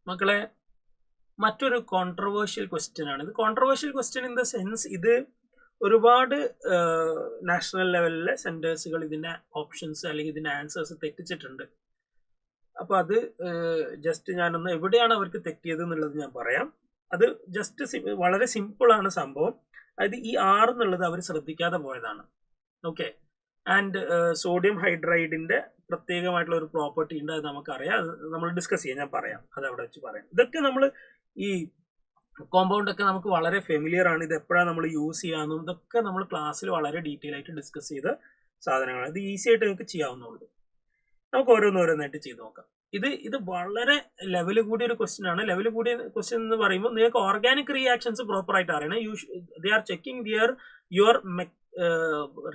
മക്കളെ മറ്റൊരു controversial question ആണ്. ഇത് controversial question in the sense ഇത് ഒരുപാട് നാഷണൽ ലെവലിലെ സെന്റേഴ്സുകൾ ഇതിന്റെ ഓപ്ഷൻസ് അല്ലെങ്കിൽ ഇതിന്റെ ആൻസേഴ്സ് തെറ്റിച്ചിട്ടുണ്ട്. അപ്പൊ അത് ജസ്റ്റ് ഞാനൊന്ന് എവിടെയാണ് അവർക്ക് തെറ്റിയത് എന്നുള്ളത് ഞാൻ പറയാം. അത് ജസ്റ്റ് വളരെ സിമ്പിൾ ആണ് സംഭവം. അതായത് ഈ 6 എന്നുള്ളത് അവർ ശ്രദ്ധിക്കാതെ പോയതാണ്. ഓക്കെ. ആൻഡ് സോഡിയം ഹൈഡ്രൈഡിന്റെ പ്രത്യേകമായിട്ടുള്ള ഒരു പ്രോപ്പർട്ടി ഉണ്ട്, അത് നമുക്കറിയാം. അത് നമ്മൾ ഡിസ്കസ് ചെയ്യാം, ഞാൻ പറയാം, അത് അവിടെ വെച്ച് പറയാം. ഇതൊക്കെ നമ്മൾ ഈ കോമ്പൗണ്ട് ഒക്കെ നമുക്ക് വളരെ ഫെമിലിയർ ആണ്. ഇത് എപ്പോഴാണ് നമ്മൾ യൂസ് ചെയ്യാമെന്നും ഇതൊക്കെ നമ്മൾ ക്ലാസ്സിൽ വളരെ ഡീറ്റെയിൽ ആയിട്ട് ഡിസ്കസ് ചെയ്ത സാധനങ്ങളാണ്. ഇത് ഈസി ആയിട്ട് നിങ്ങൾക്ക് ചെയ്യാവുന്നതുള്ളൂ. നമുക്ക് ഓരോന്നോരോന്നായിട്ട് ചെയ്ത് നോക്കാം. ഇത് വളരെ ലെവൽ കൂടിയ ഒരു ക്വസ്റ്റ്യൻ ആണ്. ലെവൽ കൂടിയ ക്വസ്റ്റ്യൻ എന്ന് പറയുമ്പോൾ നിങ്ങൾക്ക് ഓർഗാനിക് റിയാക്ഷൻസ് പ്രോപ്പർ ആയിട്ട് അറിയണം. They are checking your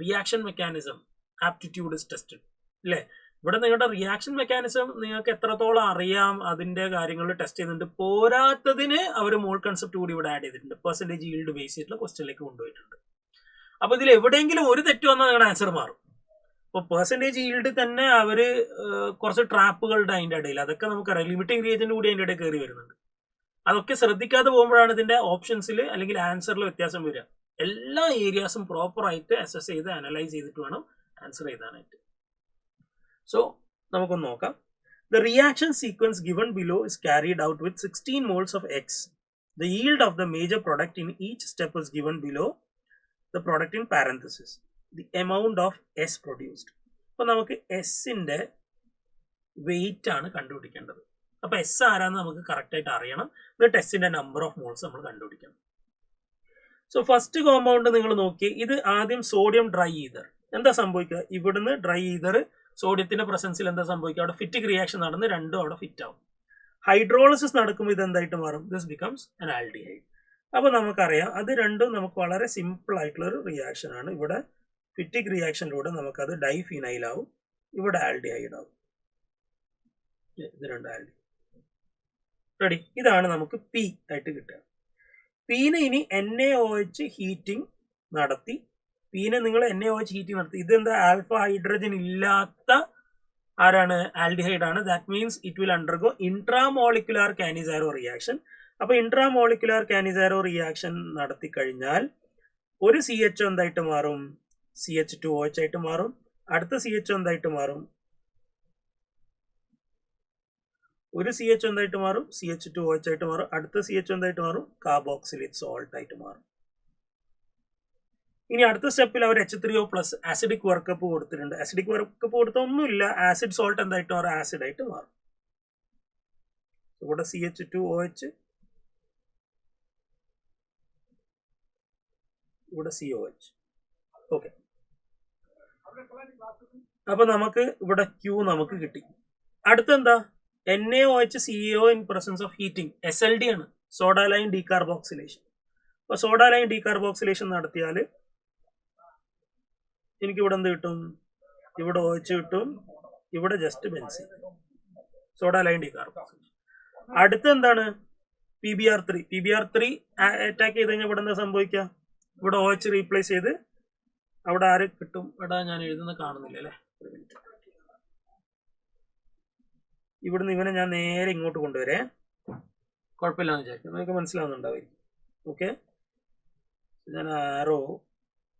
reaction mechanism aptitude is tested അല്ലേ. ഇവിടെ നിങ്ങളുടെ റിയാക്ഷൻ മെക്കാനിസം നിങ്ങൾക്ക് എത്രത്തോളം അറിയാം അതിന്റെ കാര്യങ്ങൾ ടെസ്റ്റ് ചെയ്യുന്നുണ്ട്. പോരാത്തതിന് അവർ മോൾ കൺസെപ്റ്റ് കൂടി ഇവിടെ ആഡ് ചെയ്തിട്ടുണ്ട്. പെർസെന്റേജ് ഈൽഡ് ബേസ് ചെയ്തിട്ടുള്ള ക്വസ്റ്റ്യനിലേക്ക് കൊണ്ടുപോയിട്ടുണ്ട്. അപ്പൊ ഇതിൽ എവിടെയെങ്കിലും ഒരു തെറ്റ് വന്നാൽ നിങ്ങളുടെ ആൻസർ മാറും. ഇപ്പോൾ പെർസെന്റേജ് ഈൽഡ് തന്നെ അവര് കുറച്ച് ട്രാപ്പുകളുടെ അതിന്റെ ഇടയിൽ, അതൊക്കെ നമുക്കറിയാം. ലിമിറ്റിംഗ് റിയേജന്റ് കൂടി അതിന്റെ ഇടയിൽ കയറി വരുന്നുണ്ട്. അതൊക്കെ ശ്രദ്ധിക്കാതെ പോകുമ്പോഴാണ് ഇതിന്റെ ഓപ്ഷൻസിൽ അല്ലെങ്കിൽ ആൻസറിൽ വ്യത്യാസം വരിക. എല്ലാ ഏരിയാസും പ്രോപ്പർ ആയിട്ട് അസസ് ചെയ്ത് അനലൈസ് ചെയ്തിട്ട് വേണം ആൻസർ എഴുതാനായിട്ട്. സോ നമുക്കൊന്ന് നോക്കാം. The reaction sequence given below is carried out with 16 moles of X. The yield of the major product in each step is given below. The product in parenthesis. The amount of S produced. അപ്പോൾ നമുക്ക് എസിന്റെ wait ആണ് കണ്ടുപിടിക്കേണ്ടത്. അപ്പൊ S ആരാന്ന് നമുക്ക് correct ആയിട്ട് അറിയണം. എന്നിട്ട് എസിന്റെ നമ്പർ ഓഫ് മോൾസ് നമ്മൾ കണ്ടുപിടിക്കണം. സോ ഫസ്റ്റ് കോമ്പൗണ്ട് നിങ്ങൾ നോക്കി, ഇത് ആദ്യം സോഡിയം ഡ്രൈ ഈതർ. എന്താ സംഭവിക്കുക? ഇവിടുന്ന് ഡ്രൈ ഈതർ സോഡിയത്തിന്റെ പ്രസൻസിൽ എന്താ സംഭവിക്കുക? അവിടെ ഫിറ്റിക് റിയാക്ഷൻ നടന്ന് രണ്ടും അവിടെ ഫിറ്റ് ആവും. ഹൈഡ്രോളിസിസ് നടക്കുമ്പോൾ ഇത് എന്തായിട്ട് മാറും? This becomes an aldehyde. അപ്പൊ നമുക്കറിയാം അത് രണ്ടും നമുക്ക് വളരെ സിമ്പിൾ ആയിട്ടുള്ള ഒരു റിയാക്ഷൻ ആണ്. ഇവിടെ ഫിറ്റിക് റിയാക്ഷനിലൂടെ നമുക്കത് ഡൈഫിനൈൽ ആവും, ഇവിടെ ആൽഡിഹൈഡ് ആവും. ഇത് രണ്ട് ആൽഡിഹൈഡ്. റെഡി? ഇതാണ് നമുക്ക് പി ആയിട്ട് കിട്ടുക. പീനെ ഇനി NaOH ഹീറ്റിംഗ് നടത്തി, പീനെ നിങ്ങൾ NaOH ഹീറ്റിംഗ് നടത്തി, ഇതെന്താ ആൽഫ ഹൈഡ്രജൻ ഇല്ലാത്ത ആരാണ്? ആൽഡിഹൈഡ് ആണ്. That means it will undergo intramolecular Cannizzaro reaction. അപ്പൊ ഇൻട്രാമോളിക്കുലാർ കാനിസാരോ റിയാക്ഷൻ നടത്തി കഴിഞ്ഞാൽ ഒരു CHO എന്തായിട്ട് മാറും? CH2OH ആയിട്ട് മാറും. അടുത്ത CHO എന്തായിട്ട് മാറും? ഒരു CHO എന്തായിട്ട് മാറും? CH2OH ആയിട്ട് മാറും. അടുത്ത CHO എന്തായിട്ട് മാറും? കാർബോക്സിലേറ്റ് സോൾട്ട് ആയിട്ട് മാറും. ഇനി അടുത്ത സ്റ്റെപ്പിൽ അവർ H3O പ്ലസ് ആസിഡിക് വർക്കപ്പ് കൊടുത്തിട്ടുണ്ട്. ആസിഡിക് വർക്കപ്പ് കൊടുത്ത ഒന്നുമില്ല, ആസിഡ് സോൾട്ട് എന്തായിട്ട് മാറും? ആസിഡ് ആയിട്ട് മാറും. ഇവിടെ CH2OH, ഇവിടെ COH. ഓക്കെ. അപ്പൊ നമുക്ക് ഇവിടെ Q നമുക്ക് കിട്ടി. അടുത്തെന്താ? NaOH CEO in presence of heating, SLD ആണ്, സോഡ ലൈൻ ഡീകാർബോക്സിലേഷൻ. അപ്പൊ സോഡ ലൈൻ ഡീകാർബോക്സിലേഷൻ നടത്തിയാൽ എനിക്ക് ഇവിടെ എന്ത് കിട്ടും? ഇവിടെ OH കിട്ടും, ഇവിടെ just benzene, soda lime decarboxylation. അടുത്ത എന്താണ്? PBr3 അറ്റാക്ക് ചെയ്ത് കഴിഞ്ഞാൽ ഇവിടെ എന്താ സംഭവിക്കുക? ഇവിടെ OH റീപ്ലേസ് ചെയ്ത് അവിടെ ആര് കിട്ടും? ഇവിടെ ഞാൻ എഴുതുന്ന കാണുന്നില്ല അല്ലേ? ഒരു മിനിറ്റ്. ഇവിടുന്ന് ഇവനെ ഞാൻ നേരെ ഇങ്ങോട്ട് കൊണ്ടുവരേ, കുഴപ്പമില്ലാന്ന് വിചാരിക്കും. നിങ്ങൾക്ക് മനസ്സിലാവുന്നുണ്ടാവും. ഓക്കെ. ഞാൻ ആരോ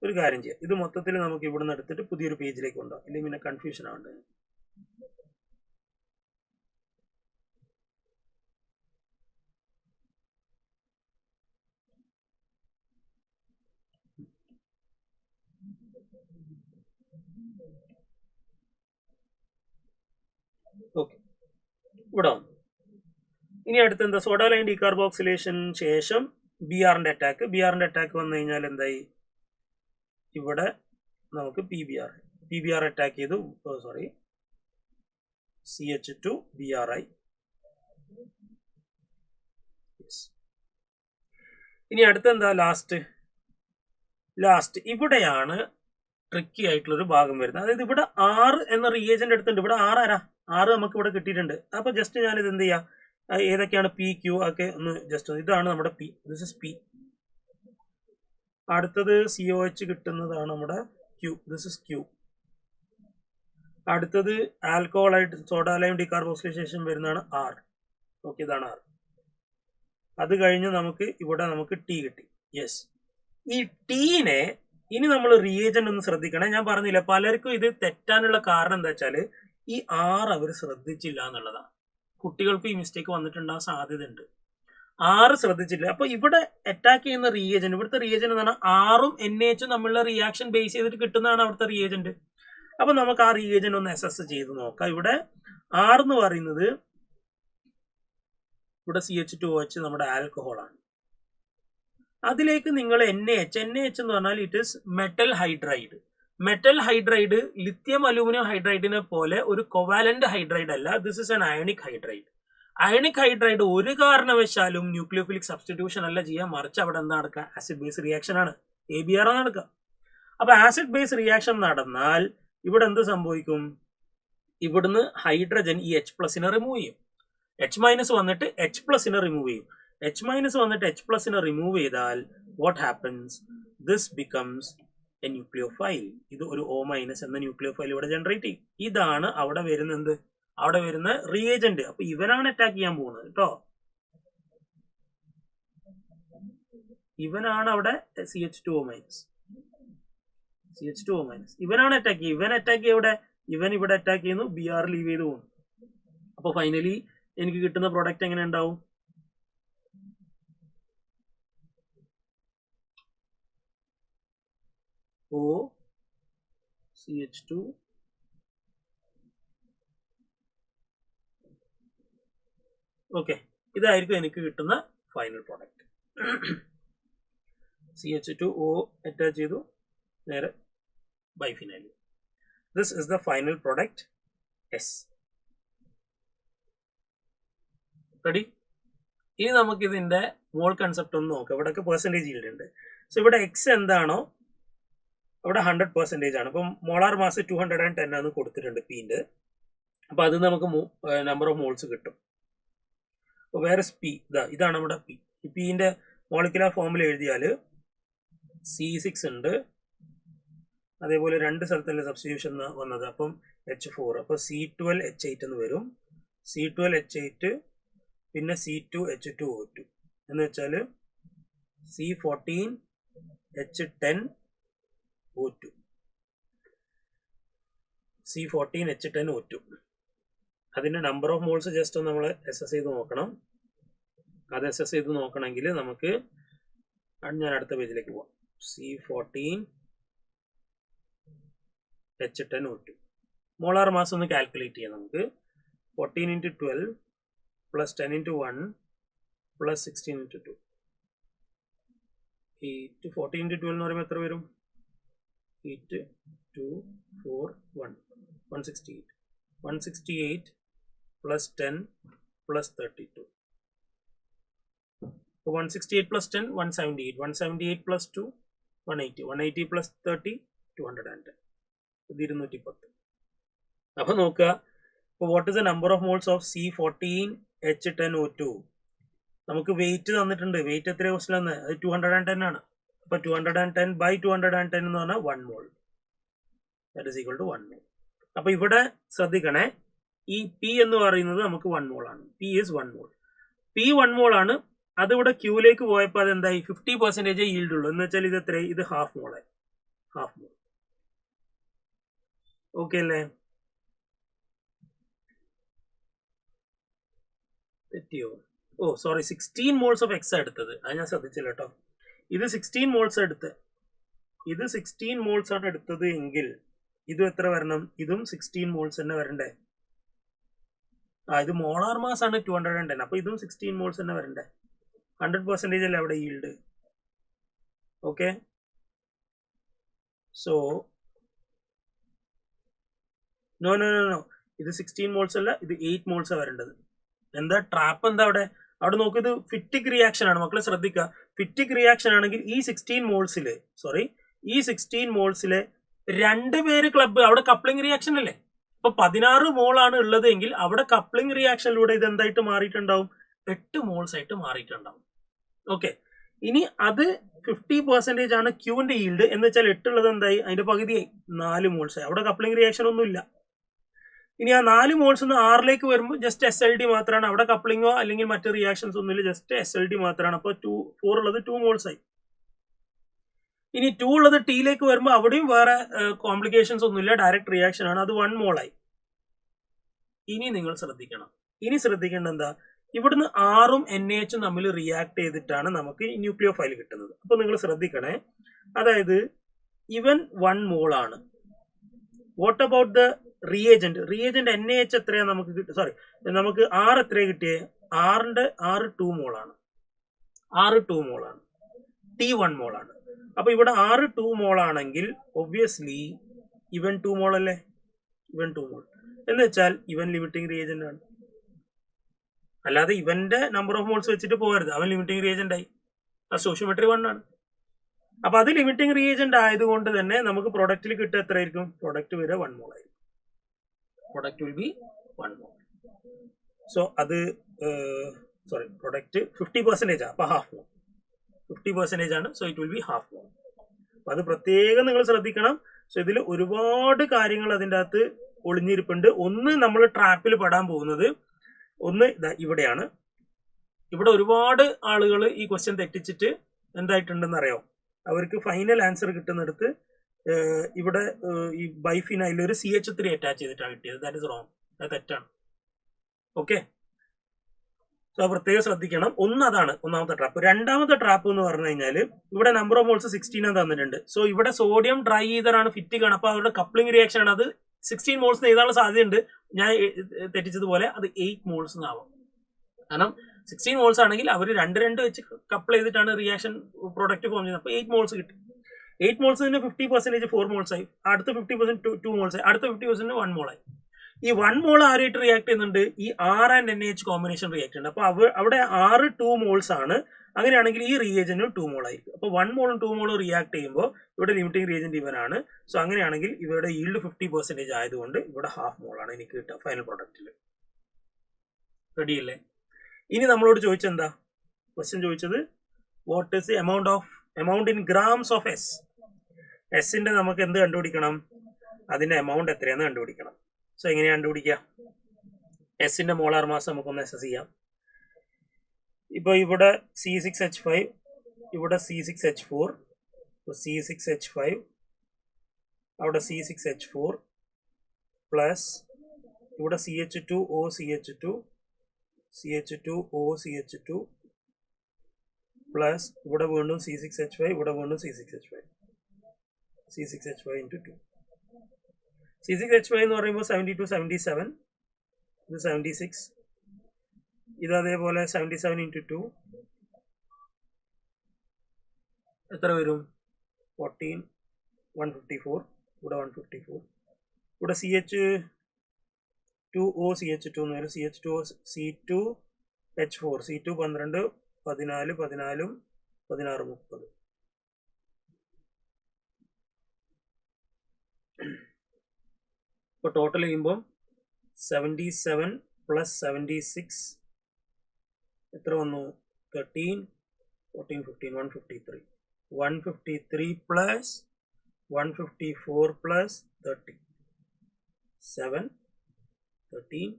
ഒരു കാര്യം ചെയ്യാം, ഇത് മൊത്തത്തിൽ നമുക്ക് ഇവിടുന്ന് എടുത്തിട്ട് പുതിയൊരു പേജിലേക്ക് കൊണ്ടുപോകാം, ഇല്ലെങ്കിൽ പിന്നെ കൺഫ്യൂഷൻ ആവണ്ടേ. ഓക്കെ, ഇവിടെ വന്നു. ഇനി അടുത്ത് എന്താ? സോഡ ലൈൻ ഡീകാർബോക്സിലേഷൻ ശേഷം BRന്റെ അറ്റാക്ക് വന്നു കഴിഞ്ഞാൽ എന്തായി? ഇവിടെ നമുക്ക് PBr അറ്റാക്ക് ചെയ്തു, സോറി CH2Bri. ഇനി അടുത്തെന്താ? ലാസ്റ്റ് ഇവിടെയാണ് ട്രിക്കി ആയിട്ടുള്ളൊരു ഭാഗം വരുന്നത്. അതായത് ഇവിടെ 6 എന്ന റിയേജന്റ് എടുത്തിട്ടുണ്ട്. ഇവിടെ 6 നമുക്ക് ഇവിടെ കിട്ടിയിട്ടുണ്ട്. അപ്പൊ ജസ്റ്റ് ഞാനിത് എന്ത് ചെയ്യാം, ഏതൊക്കെയാണ് PQ ഒക്കെ ഒന്ന് ജസ്റ്റ്, ഇതാണ് നമ്മുടെ P, ദിസ് ഇസ് P. അടുത്തത് COH കിട്ടുന്നതാണ് നമ്മുടെ Q, ദിസ് ഇസ് Q. അടുത്തത് ആൽക്കഹോളായിട്ട് സോഡ ലൈം ഡീകാർബോക്സിലേഷൻ വരുന്നതാണ് R. ഓക്കെ, ഇതാണ് ആർ. അത് കഴിഞ്ഞ് നമുക്ക് ഇവിടെ നമുക്ക് ടി കിട്ടി. യെസ്, ഈ ടീനെ ഇനി നമ്മൾ റിയേജന്റ് ഒന്ന് ശ്രദ്ധിക്കണേ. ഞാൻ പറഞ്ഞില്ല, പലർക്കും ഇത് തെറ്റാനുള്ള കാരണം എന്താ വെച്ചാല് ഈ ആർ അവർ ശ്രദ്ധിച്ചില്ല എന്നുള്ളതാണ്. കുട്ടികൾക്ക് ഈ മിസ്റ്റേക്ക് വന്നിട്ടുണ്ടാകാൻ സാധ്യതയുണ്ട്. ആറ് ശ്രദ്ധിച്ചില്ല. അപ്പൊ ഇവിടെ അറ്റാക്ക് ചെയ്യുന്ന റിയേജന്റ്, ഇവിടുത്തെ റിയേജന്റ് എന്ന് പറഞ്ഞാൽ ആറും NaHും തമ്മിലുള്ള റിയാക്ഷൻ ബേസ് ചെയ്തിട്ട് കിട്ടുന്നതാണ് അവിടുത്തെ റിയേജന്റ്. അപ്പൊ നമുക്ക് ആ റിയേജന്റ് ഒന്ന് അസസ് ചെയ്ത് നോക്കാം. ഇവിടെ ആർ എന്ന് പറയുന്നത് ഇവിടെ CH2OH നമ്മുടെ ആൽക്കഹോൾ ആണ്. അതിലേക്ക് നിങ്ങൾ NaH എന്ന് പറഞ്ഞാൽ it is metal hydride. Metal hydride lithium aluminium ഹൈഡ്രൈഡിനെ പോലെ ഒരു കൊവാലന്റ് ഹൈഡ്രൈഡ് അല്ല. This is an ionic hydride. Ionic hydride ഒരു കാരണവശാലും ന്യൂക്ലിയോഫിലിക് സബ്സ്റ്റിറ്റ്യൂഷൻ അല്ല ചെയ്യാൻ, മറിച്ച് അവിടെ എന്താ നടക്കുക? ആസിഡ് ബേസ് റിയാക്ഷൻ ആണ്, ABR ആണ് നടക്കുക. അപ്പൊ ആസിഡ് ബേസ് റിയാക്ഷൻ നടന്നാൽ ഇവിടെ എന്ത് സംഭവിക്കും? ഇവിടുന്ന് ഹൈഡ്രജൻ ഈ H+ റിമൂവ് ചെയ്യും. H- വന്നിട്ട് H+ റിമൂവ് ചെയ്യും. H- വന്നിട്ട് H+ റിമൂവ് ചെയ്താൽ what happens? This becomes A nucleophile. ഇത് ഒരു O- എന്ന ന്യൂക്ലിയോഫൈൽ ഇവിടെ ജനറേറ്റ് ചെയ്യും. ഇതാണ് അവിടെ വരുന്ന എന്ത്? അവിടെ വരുന്ന റിയേജന്റ്. അപ്പൊ ഇവനാണ് അറ്റാക്ക് ചെയ്യാൻ പോകുന്നത് കേട്ടോ. ഇവനാണ് അവിടെ CH2O-. ഇവനാണ് അറ്റാക്ക് ചെയ്യുക. ഇവൻ അറ്റാക്ക് ചെയ്യുക ഇവിടെ, ഇവൻ ഇവിടെ അറ്റാക്ക് ചെയ്യുന്നു, BR ലീവ് ചെയ്ത് പോകുന്നു. അപ്പൊ ഫൈനലി എനിക്ക് കിട്ടുന്ന പ്രോഡക്റ്റ് എങ്ങനെ ഉണ്ടാവും? OCH2 ഓക്കെ, ഇതായിരിക്കും എനിക്ക് കിട്ടുന്ന ഫൈനൽ പ്രോഡക്റ്റ്. CH2O അറ്റാച്ച് ചെയ്തു, നേരെ ബൈഫിനാലി. This is the final product S. Ready? ഇനി നമുക്ക് ഇതിന്റെ മോൾ കൺസെപ്റ്റ് ഒന്ന് നോക്കാം. ഇവിടെയൊക്കെ പെർസെൻറ്റേജ് ഈൽഡ് ഉണ്ട്. സോ ഇവിടെ X എന്താണോ അവിടെ 100% ആണ്. അപ്പം മോളാർ മാസ് 210 ആണ് കൊടുത്തിട്ടുണ്ട് Pന്റെ. അപ്പൊ അത് നമുക്ക് നമ്പർ ഓഫ് മോൾസ് കിട്ടും. അപ്പോൾ വേറെ P ഇതാണ് നമ്മുടെ P. ഈ Pന്റെ മോളിക്കുലർ ഫോമിൽ എഴുതിയാൽ C6 ഉണ്ട്, അതേപോലെ രണ്ട് സ്ഥലത്തല്ലേ സബ്സ്റ്റിറ്റ്യൂഷൻ വന്നത്, അപ്പം H4, അപ്പോൾ C12H8 എന്ന് വരും. C12H8 പിന്നെ C2H2O2 എന്ന് വെച്ചാൽ C14H10O2. C14H10O2 അതിന്റെ നമ്പർ ഓഫ് മോൾസ് ജസ്റ്റ് നമ്മൾ അസസ് ചെയ്ത് നോക്കണം. അത് അസസ് ചെയ്ത് നോക്കണമെങ്കിൽ നമുക്ക് ഞാൻ അടുത്ത പേജിലേക്ക് പോവാം. C14H10O2 മോളാർ മാസ് ഒന്ന് കാൽക്കുലേറ്റ് ചെയ്യാം. നമുക്ക് 14 × 12 + 10 × 1 + 16 × 2. 14 × 12 എന്ന് പറയുമ്പോൾ എത്ര വരും? 8, 2, 4, 1, 168. 168 + 10 + 32. 168 + 10 178. 178 + 2 180. 180 + 30 210. 210. അപ്പൊ നോക്കുക, what is the number of moles of C14H10O2? നമുക്ക് വെയിറ്റ് തന്നിട്ടുണ്ട്. വെയിറ്റ് എത്ര ക്വസ്റ്റൻ ആണ്? അത് 210 ആണ്. അപ്പൊ 210/210 എന്ന് പറഞ്ഞാൽ 1 മോൾ. ദാറ്റ് ഈസ് ഈക്വൽ ടു 1 മോൾ. അപ്പൊ ഇവിടെ ശ്രദ്ധിക്കണേ, ഈ P എന്ന് പറയുന്നത് നമുക്ക് 1 മോൾ ആണ്. P is 1 mall. P 1 മോൾ ആണ്. അതിവിടെ ക്യൂലേക്ക് പോയപ്പോൾ അതെന്തായി? 50% ഈൽഡ് ഉള്ളൂ. എന്ന് വെച്ചാൽ ഇത് എത്ര? ഇത് ഹാഫ് മോളായി. ഹാഫ് മോൾ. ഓക്കെ അല്ലേ? തെറ്റിയോ? ഓ സോറി, 16 മോൾസ് ഓഫ് എക്സ് എടുത്തത്. അത് ഞാൻ ശ്രദ്ധിച്ചില്ല കേട്ടോ. ഇത് 16 മോൾസ് എടുത്ത്, ഇത് 16 മോൾസ് ആണ് എടുത്തത് എങ്കിൽ ഇതും എത്ര വരണം? ഇതും 16 മോൾസ് തന്നെ വരണ്ടേ? ഇത് മോളാർ മാസ് ആണ് 210. അപ്പൊ ഇതും 16 മോൾസ് തന്നെ വരണ്ടേ? 100% അല്ലേ അവിടെ yield. Okay, so no no no no, ഇത് 16 മോൾസ് അല്ല, ഇത് 8 മോൾസ് വരേണ്ടത്. എന്താ ട്രാപ്പ്? എന്താ അവിടെ? അവിടെ നോക്ക്, ഇത് ഫിറ്റിക് റിയാക്ഷൻ ആണ്. മക്കളെ ശ്രദ്ധിക്കുക, ഫിറ്റിക് റിയാക്ഷൻ ആണെങ്കിൽ ഈ 16 മോൾസിലെ 2 പേര് ക്ലബ്, അവിടെ കപ്ലിംഗ് റിയാക്ഷൻ അല്ലേ? അപ്പൊ 16 മോളാണ് ഉള്ളത് എങ്കിൽ അവിടെ കപ്ലിംഗ് റിയാക്ഷനിലൂടെ ഇത് എന്തായിട്ട് മാറിയിട്ടുണ്ടാവും? 8 മോൾസ് ആയിട്ട് മാറിയിട്ടുണ്ടാവും. ഓക്കെ, ഇനി അത് 50% ആണ് ക്യൂവിന്റെ ഈൽഡ് എന്ന് വെച്ചാൽ 8 ഉള്ളത് എന്തായി? അതിന്റെ പകുതിയായി, 4 മോൾസ് ആയി. അവിടെ കപ്ലിംഗ് റിയാക്ഷൻ ഒന്നും ഇല്ല. ഇനി ആ 4 മോൾസ് നിന്ന് 6ലേക്ക് വരുമ്പോൾ ജസ്റ്റ് SLD മാത്രമാണ്. അവിടെ കപ്ലിങ്ങോ അല്ലെങ്കിൽ മറ്റു റിയാക്ഷൻസ് ഒന്നുമില്ല, ജസ്റ്റ് SLD മാത്രമാണ്. അപ്പോൾ 4 ഉള്ളത് 2 മോൾസ് ആയി. ഇനി 2 ഉള്ളത് ടീയിലേക്ക് വരുമ്പോൾ അവിടെയും വേറെ കോംപ്ലിക്കേഷൻസ് ഒന്നുമില്ല, ഡയറക്റ്റ് റിയാക്ഷൻ ആണ്, അത് 1 മോളായി. ഇനി നിങ്ങൾ ശ്രദ്ധിക്കണം, ഇനി ശ്രദ്ധിക്കേണ്ട എന്താ, ഇവിടുന്ന് ആറും NaHും തമ്മിൽ റിയാക്ട് ചെയ്തിട്ടാണ് നമുക്ക് ന്യൂക്ലിയോ ഫൈൽ കിട്ടുന്നത്. അപ്പൊ നിങ്ങൾ ശ്രദ്ധിക്കണേ, അതായത് ഇവൻ 1 മോൾ ആണ്. What about the reagent? Reagent NaH എത്രയാ നമുക്ക് സോറി, നമുക്ക് R എത്രയാ കിട്ടിയേ? R 2 മോളാണ്. R 2 മോളാണ്, T 1 മോളാണ്. അപ്പൊ ഇവിടെ R 2 മോളാണെങ്കിൽ ഒബ്വിയസ്ലി ഇവൻ 2 മോൾ അല്ലേ? ഇവൻ 2 മോൾ എന്ന് വെച്ചാൽ ഇവൻ ലിമിറ്റിംഗ് റിയേജന്റ് ആണ്. അല്ലാതെ ഇവന്റെ നമ്പർ ഓഫ് മോൾസ് വെച്ചിട്ട് പോകരുത്, അവൻ ലിമിറ്റിംഗ് റിയേജന്റ് ആയി. ആ സ്റ്റോഷിയോമെട്രി 1 ആണ്. അപ്പൊ അത് ലിമിറ്റിംഗ് റിയേജന്റ് ആയതുകൊണ്ട് തന്നെ നമുക്ക് പ്രൊഡക്റ്റിൽ കിട്ടുക എത്രയായിരിക്കും? പ്രൊഡക്റ്റ് വരെ 1 മോൾ ആയിരിക്കും. Product will be 1 mole. So അത് സോറി, പ്രൊഡക്റ്റ് 50% അപ്പൊ ഹാഫ് മോൾ, 50% ആണ്. So it will be half mole. അപ്പൊ അത് പ്രത്യേകം നിങ്ങൾ ശ്രദ്ധിക്കണം. സോ ഇതിൽ ഒരുപാട് കാര്യങ്ങൾ അതിൻ്റെ അകത്ത് ഒളിഞ്ഞിരിപ്പുണ്ട്. ഒന്ന്, നമ്മൾ ട്രാപ്പിൽ പെടാൻ പോകുന്നത് ഒന്ന് ഇവിടെയാണ്. ഇവിടെ ഒരുപാട് ആളുകൾ ഈ ക്വസ്റ്റ്യൻ തെറ്റിച്ചിട്ട് എന്തായിട്ടുണ്ടെന്ന് അറിയാം, അവർക്ക് ഫൈനൽ ആൻസർ കിട്ടുന്നിടത്ത് ഇവിടെ ഈ ബൈഫിനൈൽ ഒരു CH3 അറ്റാച്ച് ചെയ്തിട്ടാണ് കിട്ടിയത്. ദാറ്റ് ഇസ് റോങ്, അത് തെറ്റാണ്. ഓക്കെ, സോ പ്രത്യേകം ശ്രദ്ധിക്കണം. ഒന്ന് അതാണ് ഒന്നാമത്തെ ട്രാപ്പ്. രണ്ടാമത്തെ ട്രാപ്പ് എന്ന് പറഞ്ഞു കഴിഞ്ഞാൽ ഇവിടെ നമ്പർ ഓഫ് മോൾസ് 16 തന്നിട്ടുണ്ട്. സോ ഇവിടെ സോഡിയം ഡ്രൈ ഈതറാണ്, ഫിറ്റിക് ആണ്. അപ്പൊ അവരുടെ കപ്ലിംഗ് റിയാക്ഷൻ ആണ്. അത് 16 മോൾസ് എഴുതാനുള്ള സാധ്യതയുണ്ട്. ഞാൻ തെറ്റിച്ചതുപോലെ അത് 8 മോൾസ് എന്നാവും. കാരണം 16 മോൾസ് ആണെങ്കിൽ അവർ 2 വെച്ച് കപ്പിൾ ചെയ്തിട്ടാണ് റിയാക്ഷൻ പ്രൊഡക്റ്റ് ഫോം ചെയ്യുന്നത്. അപ്പോൾ 8 മോൾസ് കിട്ടും. 8 മോൾസ് തന്നെ 50% 4 മോൾസ് ആയി, അടുത്ത 50% 2 മോൾസ് ആയി, അടുത്ത 50% 1 മോൾ ആയി. ഈ 1 മോൾ ആരായിട്ട് റിയാക്ട് ചെയ്യുന്നുണ്ട്? ഈ R and NaH combination react ഉണ്ട്. അപ്പോൾ അവിടെ R 2 മോൾസ് ആണ്. അങ്ങനെയാണെങ്കിൽ ഈ റിയേജന്റും 2 മോൾ ആയിരിക്കും. അപ്പോൾ 1 മോളും 2 മോളും റിയാക്ട് ചെയ്യുമ്പോൾ ഇവിടെ ലിമിറ്റിംഗ് റിയേജന്റ് ഇവനാണ്. സോ അങ്ങനെയാണെങ്കിൽ ഇവരുടെ ഈൽഡ് 50% ആയതുകൊണ്ട് ഇവിടെ ഹാഫ് മോൾ ആണ് എനിക്ക് കിട്ടുക ഫൈനൽ പ്രൊഡക്റ്റിൽ. റെഡിയല്ലേ? ഇനി നമ്മളോട് ചോദിച്ചെന്താ ക്വസ്റ്റ്യൻ ചോദിച്ചത്? What is the amount in grams of S. എസിന്റെ നമുക്ക് എന്ത് കണ്ടുപിടിക്കണം? അതിന്റെ എമൗണ്ട് എത്രയാന്ന് കണ്ടുപിടിക്കണം. സോ എങ്ങനെയാണ് കണ്ടുപിടിക്കുക? എസിന്റെ മോളാർ മാസ് നമുക്കൊന്ന് അസസ് ചെയ്യാം. ഇപ്പൊ ഇവിടെ C6H5, ഇവിടെ C6H4, C6H5, അവിടെ C6H4 പ്ലസ് ഇവിടെ CH2O CH2, CH2O CH2 plus ഇവിടെ വീണ്ടും C6H5, ഇവിടെ വീണ്ടും C6H5, C6H5 into 2. C6H5 എന്ന് പറയുമ്പോൾ 72 77, ഇത് 76, ഇത് അതേപോലെ 77 into 2 എത്ര വരും? 14, 154, ഇവിടെ 154, ഇവിടെ CH2O CH2 എന്ന് വരും, CH2O C2H4, C2 12, 14, 14, 16, 30. ഇപ്പോൾ ടോട്ടൽ ചെയ്യുമ്പോൾ 77 പ്ലസ് 76 എത്ര വന്നു? 13, 14, 15, 153. 153 പ്ലസ് 154 പ്ലസ് 30, 7, 13,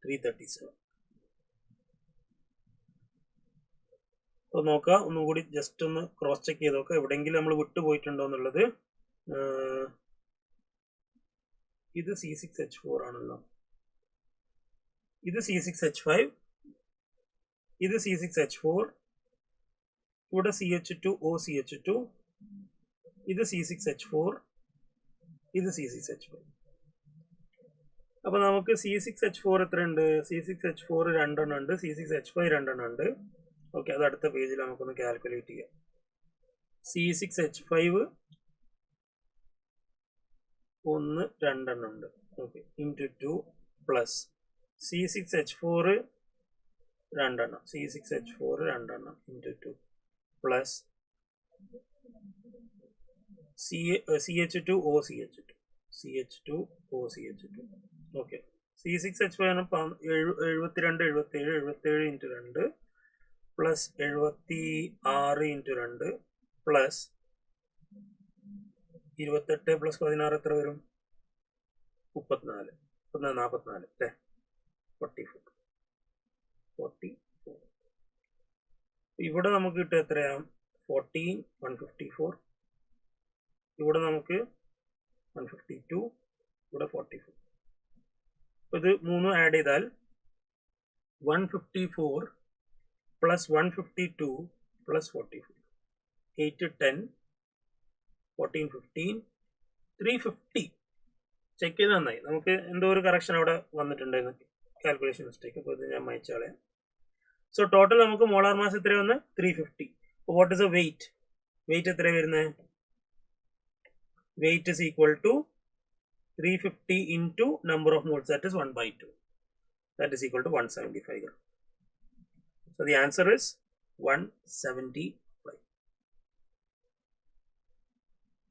337. അപ്പോൾ നോക്കാം, ഒന്നും കൂടി ജസ്റ്റ് ഒന്ന് ക്രോസ് ചെക്ക് ചെയ്ത് നോക്കാം എവിടെയെങ്കിലും നമ്മൾ വിട്ടുപോയിട്ടുണ്ടോ എന്നുള്ളത്. ഇത് C6H4 ആണല്ലോ, ഇത് C6H5, ഇത് C6H4, ഇവിടെ CH2O CH2, ഇത് C6H4, ഇത് C6H5. അപ്പൊ നമുക്ക് C6H4 എത്രയുണ്ട്? C6H4 രണ്ടെണ്ണം ഉണ്ട്, C6H5 രണ്ടെണ്ണം ഉണ്ട്. ഓക്കെ, അത് അടുത്ത പേജിൽ നമുക്കൊന്ന് കാൽക്കുലേറ്റ് ചെയ്യാം. C6H5 ഒന്ന് രണ്ടെണ്ണം ഉണ്ട്, ഓക്കെ, ഇൻറ്റു 2 പ്ലസ് C6H4 രണ്ടെണ്ണം, C6H4 രണ്ടെണ്ണം into 2 plus CH2O CH2, CH2O CH2. Okay, C6H5 72 77 77 into 2 plus 76 into 2 plus 28 plus 16 എത്ര വരും? 44 44 അല്ലേ 44 ഇവിടെ നമുക്ക് കിട്ടുക എത്രയാ 14 154 ഇവിടെ നമുക്ക് 152 ഇവിടെ 44 ഇത് മൂന്നും ആഡ് ചെയ്താൽ 154 plus 152 plus 44 8 10 14 15 350 ചെക്ക് ചെയ്ത് നന്നായി നമുക്ക് എന്തോ ഒരു കറക്ഷൻ അവിടെ വന്നിട്ടുണ്ടായിരുന്നു കാൽക്കുലേഷൻ മിസ്റ്റേക്ക് അപ്പോൾ ഇത് ഞാൻ മായ്ച്ചാളെ സോ ടോട്ടൽ നമുക്ക് മോളാർ മാസ് എത്ര വന്ന് 350 അപ്പോൾ വാട്ട് ഇസ് എ വെയിറ്റ് എത്ര വരുന്നത് weight is equal to 350 into number of moles, that is 1/2, that is equal to 175 gram. So the answer is 175.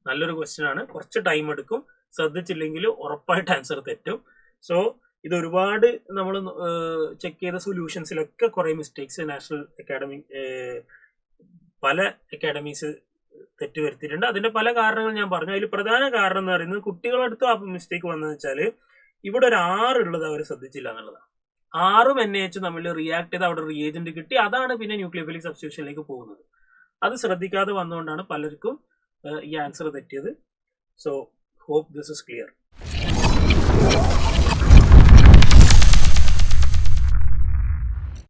നല്ലൊരു ക്വസ്റ്റ്യൻ ആണ് കുറച്ച് ടൈം എടുക്കും ശ്രദ്ധിച്ചില്ലെങ്കിൽ ഉറപ്പായിട്ട് ആൻസർ തെറ്റും സോ ഇത് ഒരുപാട് നമ്മൾ ചെക്ക് ചെയ്ത സൊല്യൂഷൻസിലൊക്കെ കുറേ മിസ്റ്റേക്സ് നാഷണൽ അക്കാഡമി പല അക്കാഡമീസ് തെറ്റ് വരുത്തിയിട്ടുണ്ട് അതിന്റെ പല കാരണങ്ങൾ ഞാൻ പറഞ്ഞു അതിൽ പ്രധാന കാരണം എന്ന് പറയുന്നത് കുട്ടികളടുത്ത് ആ മിസ്റ്റേക്ക് വന്നതെന്ന് വെച്ചാൽ ഇവിടെ ഒരു 6 ഉള്ളത് അവർ ശ്രദ്ധിച്ചില്ല എന്നുള്ളതാണ് 6ഉം NaH തമ്മിൽ റിയാക്ട് ചെയ്ത് അവിടെ റിയേജന്റ് കിട്ടി അതാണ് പിന്നെ ന്യൂക്ലിയോഫിലിക് സബ്സ്റ്റിറ്റ്യൂഷനിലേക്ക് പോകുന്നത് അത് ശ്രദ്ധിക്കാതെ വന്നുകൊണ്ടാണ് പലർക്കും ഈ ആൻസർ തെറ്റിയത് so hope this is clear